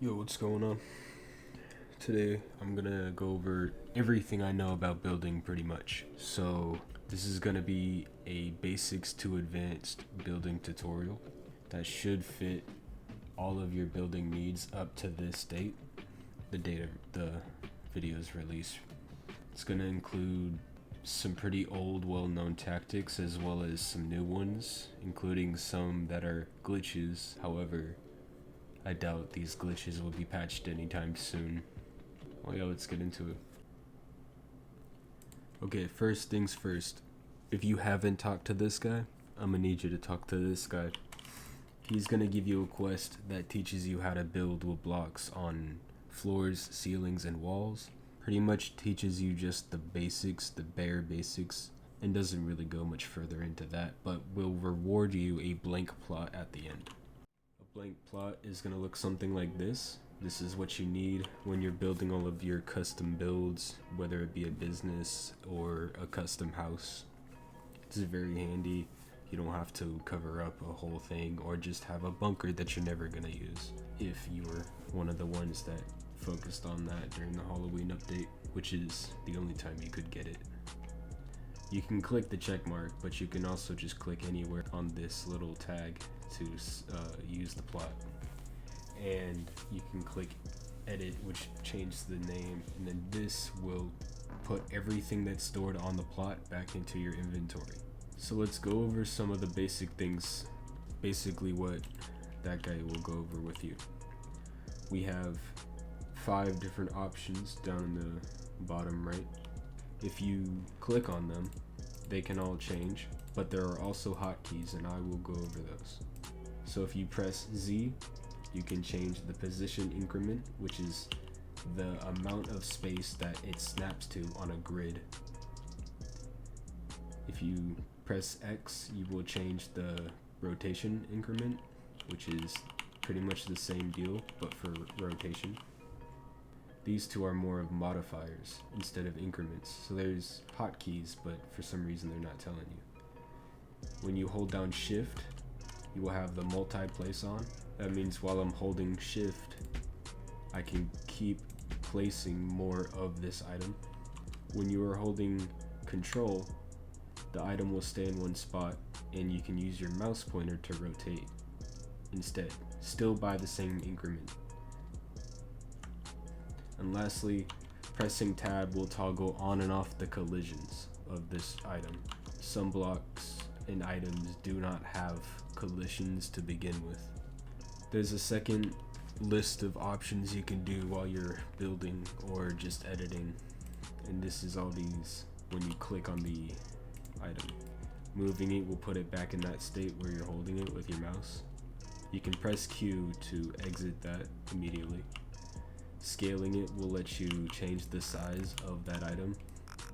Yo, what's going on? Today I'm gonna go over everything I know about building pretty much. So, this is gonna be a basics to advanced building tutorial that should fit all of your building needs up to this date, the date of the video's release. It's gonna include some pretty old, well known tactics as well as some new ones, including some that are glitches. However, I doubt these glitches will be patched anytime soon. Well, yeah, let's get into it. Okay, first things first. If you haven't talked to this guy, I'm gonna need you to talk to this guy. He's gonna give you a quest that teaches you how to build with blocks on floors, ceilings, and walls. Pretty much teaches you just the basics, the bare basics, and doesn't really go much further into that, but will reward you a blank plot at the end. Blank plot is going to look something like this. This is what you need when you're building all of your custom builds, whether it be a business or a custom house. It's very handy. You don't have to cover up a whole thing or just have a bunker that you're never going to use if you were one of the ones that focused on that during the Halloween update, which is the only time you could get it. You can click the check mark, but you can also just click anywhere on this little tag to use the plot, and you can click edit, which changes the name, and then this will put everything that's stored on the plot back into your inventory. So let's go over some of the basic things, basically what that guy will go over with you. We have 5 different options down in the bottom right. If you click on them, they can all change, but there are also hotkeys, and I will go over those. So if you press Z, you can change the position increment, which is the amount of space that it snaps to on a grid. If you press X, you will change the rotation increment, which is pretty much the same deal, but for rotation. These two are more of modifiers instead of increments. So there's hotkeys, but for some reason they're not telling you. When you hold down Shift, you will have the multi-place on. That means while I'm holding Shift, I can keep placing more of this item. When you are holding Control, the item will stay in one spot, and you can use your mouse pointer to rotate instead, still by the same increment. And lastly, pressing tab will toggle on and off the collisions of this item. Some blocks and items do not have collisions to begin with. There's a second list of options you can do while you're building or just editing, and this is all these when you click on the item. Moving it will put it back in that state where you're holding it with your mouse. You can press Q to exit that immediately. Scaling it will let you change the size of that item.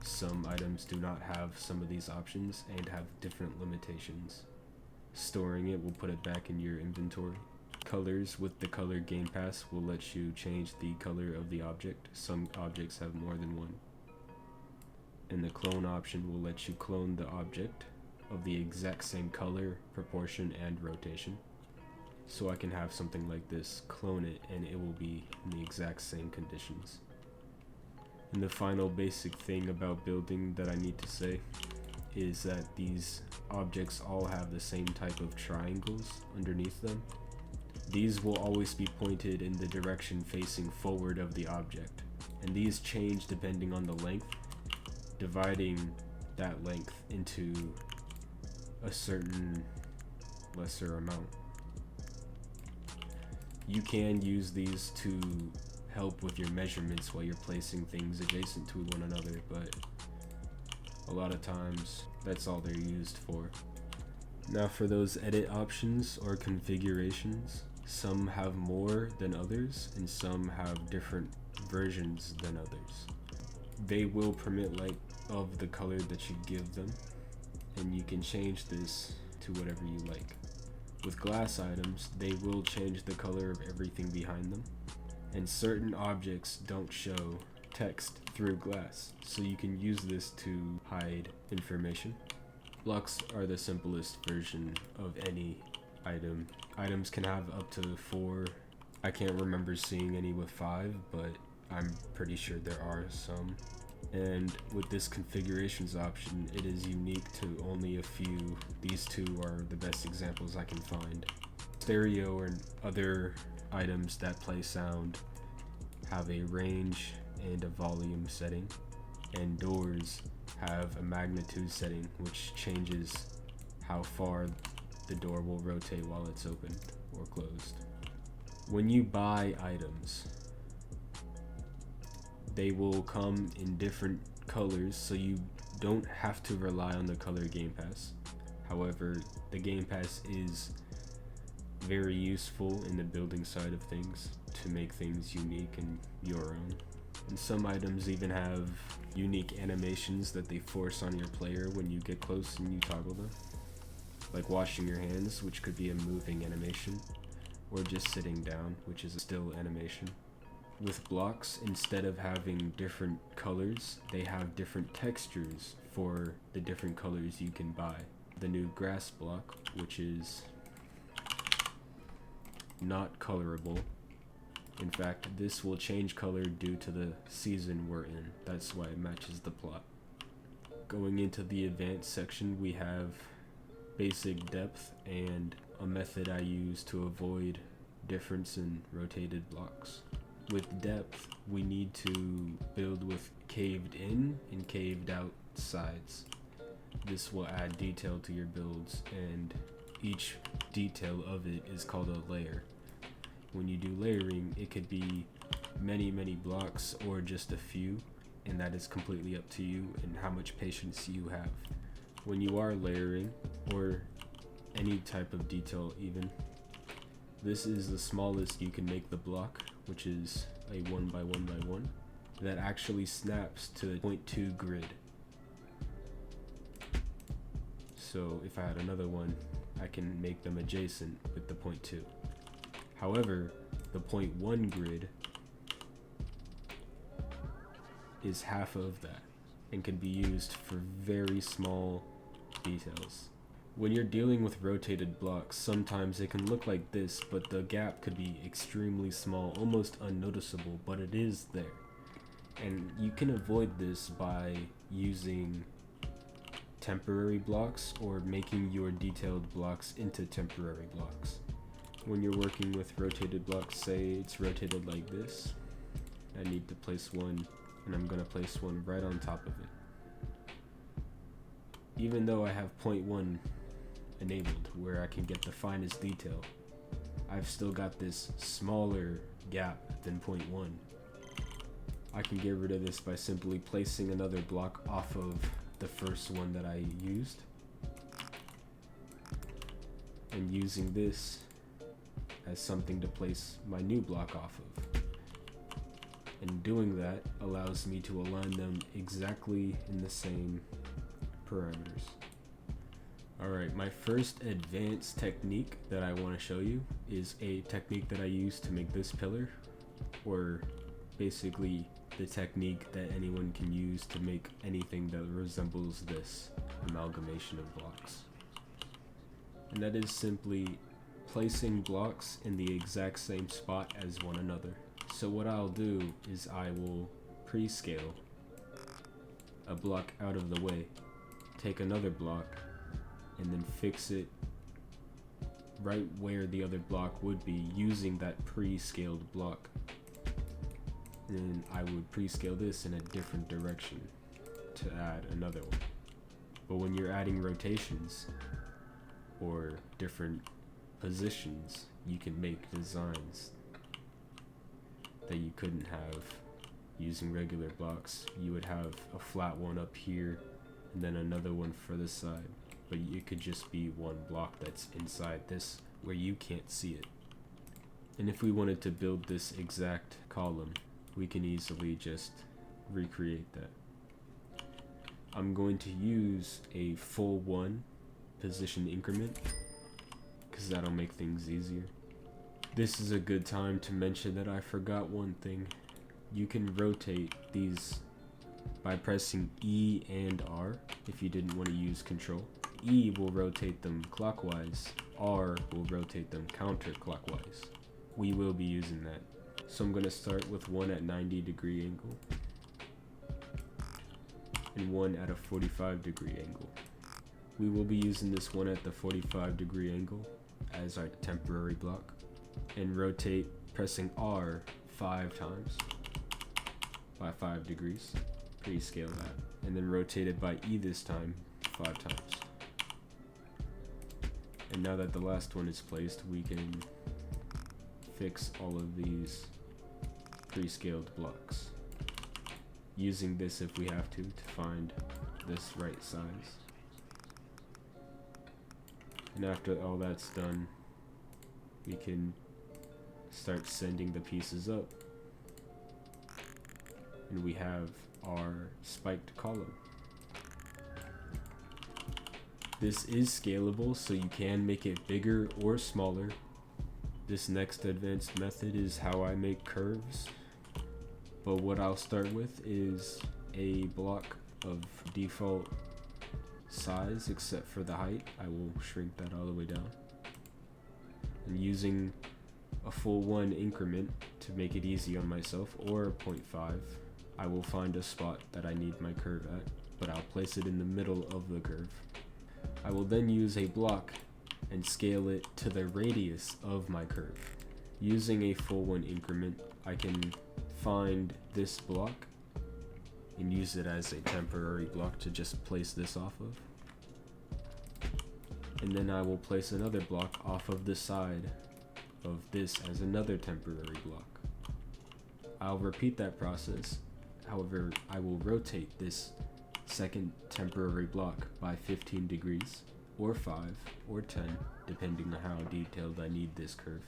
Some items do not have some of these options and have different limitations. Storing it will put it back in your inventory. Colors with the color game pass will let you change the color of the object. Some objects have more than one. And the clone option will let you clone the object of the exact same color, proportion, and rotation. So I can have something like this, clone it, and it will be in the exact same conditions. And the final basic thing about building that I need to say is that these objects all have the same type of triangles underneath them. These will always be pointed in the direction facing forward of the object, and these change depending on the length, dividing that length into a certain lesser amount. You can use these to help with your measurements while you're placing things adjacent to one another, but a lot of times that's all they're used for. Now for those edit options or configurations, some have more than others and some have different versions than others. They will permit light of the color that you give them, and you can change this to whatever you like. With glass items, they will change the color of everything behind them, and certain objects don't show text through glass, so you can use this to hide information. Blocks are the simplest version of any item. Items can have up to 4 I can't remember seeing any with 5, but I'm pretty sure there are some. And with this configurations option, it is unique to only a few. These two are the best examples I can find. Stereo and other items that play sound have a range and a volume setting, and doors have a magnitude setting which changes how far the door will rotate while it's open or closed. When you buy items, they will come in different colors, so you don't have to rely on the color Game Pass. However, the Game Pass is very useful in the building side of things to make things unique and your own. And some items even have unique animations that they force on your player when you get close and you toggle them. Like washing your hands, which could be a moving animation, or just sitting down, which is a still animation. With blocks, instead of having different colors, they have different textures for the different colors you can buy. The new grass block, which is not colorable. In fact, this will change color due to the season we're in. That's why it matches the plot. Going into the advanced section, we have basic depth and a method I use to avoid difference in rotated blocks. With depth, we need to build with caved in and caved out sides. This will add detail to your builds, and each detail of it is called a layer. When you do layering, it could be many blocks or just a few, and that is completely up to you and how much patience you have. When you are layering, or any type of detail even, this is the smallest you can make the block, which is a 1 by 1 by 1 that actually snaps to the 0.2 grid. So if I had another one, I can make them adjacent with the 0.2. However, the 0.1 grid is half of that and can be used for very small details. When you're dealing with rotated blocks, sometimes it can look like this, but the gap could be extremely small, almost unnoticeable, but it is there. And you can avoid this by using temporary blocks or making your detailed blocks into temporary blocks. When you're working with rotated blocks, say it's rotated like this, I need to place one, and I'm going to place one right on top of it. Even though I have 0.1 enabled where I can get the finest detail, I've still got this smaller gap than 0.1. I can get rid of this by simply placing another block off of the first one that I used and using this as something to place my new block off of. And doing that allows me to align them exactly in the same parameters. Alright, my first advanced technique that I want to show you is a technique that I use to make this pillar, or basically the technique that anyone can use to make anything that resembles this amalgamation of blocks. And that is simply placing blocks in the exact same spot as one another. So what I'll do is I will pre-scale a block out of the way, take another block, and then fix it right where the other block would be using that pre-scaled block. And then I would pre-scale this in a different direction to add another one. But when you're adding rotations or different positions, you can make designs that you couldn't have using regular blocks. You would have a flat one up here and then another one for this side, but it could just be one block that's inside this where you can't see it. And if we wanted to build this exact column, we can easily just recreate that. I'm going to use a full 1 position increment because that'll make things easier. This is a good time to mention that I forgot one thing. You can rotate these by pressing E and R if you didn't want to use control. E will rotate them clockwise, R will rotate them counterclockwise. we will be using that. So I'm gonna start with one at 90-degree angle and one at a 45-degree angle. We will be using this one at the 45-degree angle as our temporary block, and rotate pressing R 5 times by 5 degrees. Pre-scale that, and then rotate it by E this time 5 times. And now that the last one is placed, we can fix all of these pre-scaled blocks, using this if we have to find this right size. And after all that's done, we can start sending the pieces up, and we have our spiked column. This is scalable, so you can make it bigger or smaller. This next advanced method is how I make curves, but what I'll start with is a block of default size except for the height. I will shrink that all the way down, and using a full 1 increment to make it easy on myself, or 0.5, I will find a spot that I need my curve at, but I'll place it in the middle of the curve. I will then use a block and scale it to the radius of my curve. Using a full 1 increment, I can find this block and use it as a temporary block to just place this off of. And then I will place another block off of the side of this as another temporary block. I'll repeat that process. However, I will rotate this second temporary block by 15 degrees, or 5, or 10, depending on how detailed I need this curve.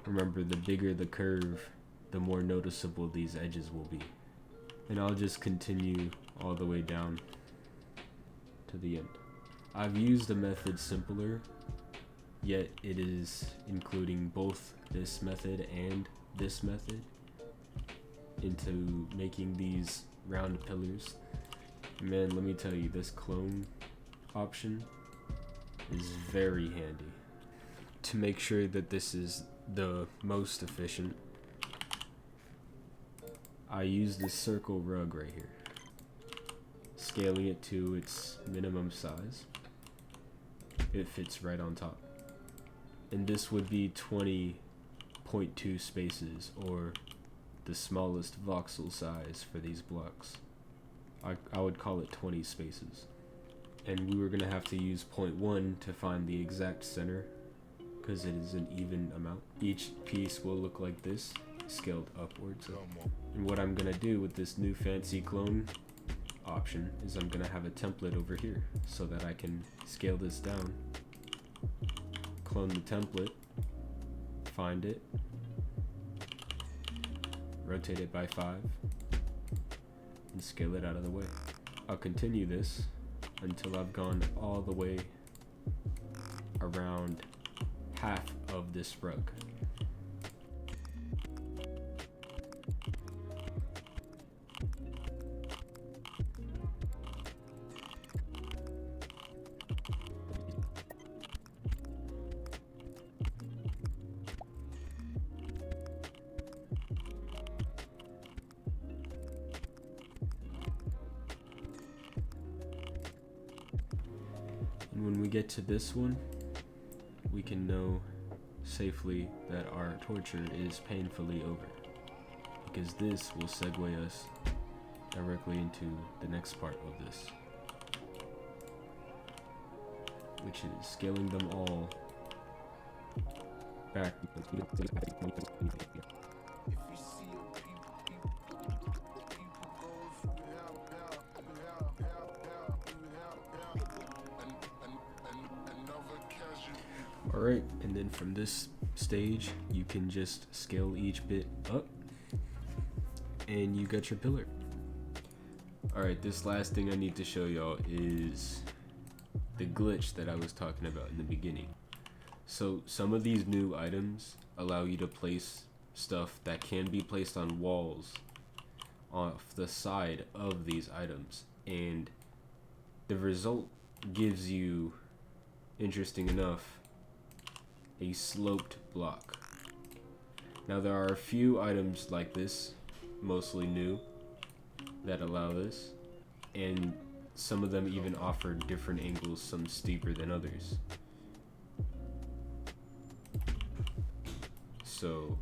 Remember, the bigger the curve, the more noticeable these edges will be. And I'll just continue all the way down to the end. I've used a method simpler, yet it is including both this method and this method into making these round pillars. Man, let me tell you, this clone option is very handy. To make sure that this is the most efficient, I use this circle rug right here, scaling it to its minimum size. It fits right on top. And this would be 20.2 spaces, or the smallest voxel size for these blocks. I would call it 20 spaces. And we were gonna have to use 0.1 to find the exact center, because it is an even amount. Each piece will look like this, scaled upwards. And what I'm gonna do with this new fancy clone option is I'm gonna have a template over here so that I can scale this down, clone the template, find it, rotate it by 5, and scale it out of the way. I'll continue this until I've gone all the way around half of this rug. And when we get to this one, we can know safely that our torture is painfully over, because this will segue us directly into the next part of this, which is scaling them all back. Alright, and then from this stage, you can just scale each bit up, and you got your pillar. Alright, this last thing I need to show y'all is the glitch that I was talking about in the beginning. So some of these new items allow you to place stuff that can be placed on walls off the side of these items, and the result gives you, interesting enough, a sloped block. Now there are a few items like this, mostly new, that allow this, and some of them even offer different angles, some steeper than others. So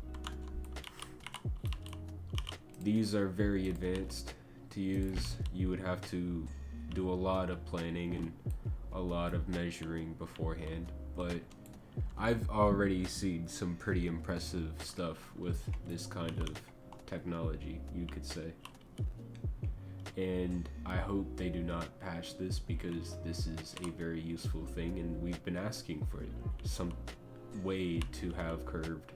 these are very advanced to use. You would have to do a lot of planning and a lot of measuring beforehand, but I've already seen some pretty impressive stuff with this kind of technology, you could say. And I hope they do not patch this, because this is a very useful thing and we've been asking for some way to have curved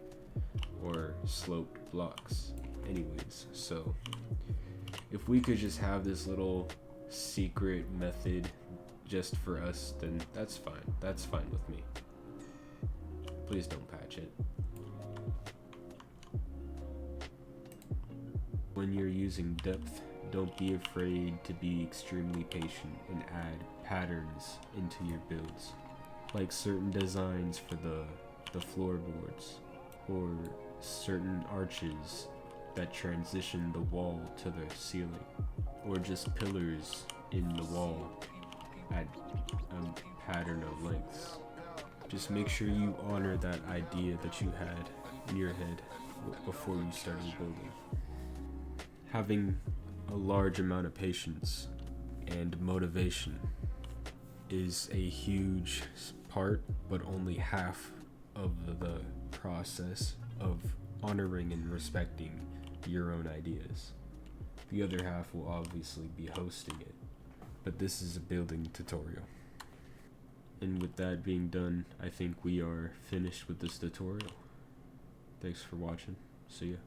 or sloped blocks anyways. So if we could just have this little secret method just for us, then that's fine with me. Please don't patch it. When you're using depth, don't be afraid to be extremely patient and add patterns into your builds, like certain designs for the floorboards, or certain arches that transition the wall to the ceiling, or just pillars in the wall at a pattern of lengths. Just make sure you honor that idea that you had in your head before you started building. Having a large amount of patience and motivation is a huge part, but only half of the process of honoring and respecting your own ideas. The other half will obviously be hosting it, but this is a building tutorial. And with that being done, I think we are finished with this tutorial. Thanks for watching. See ya.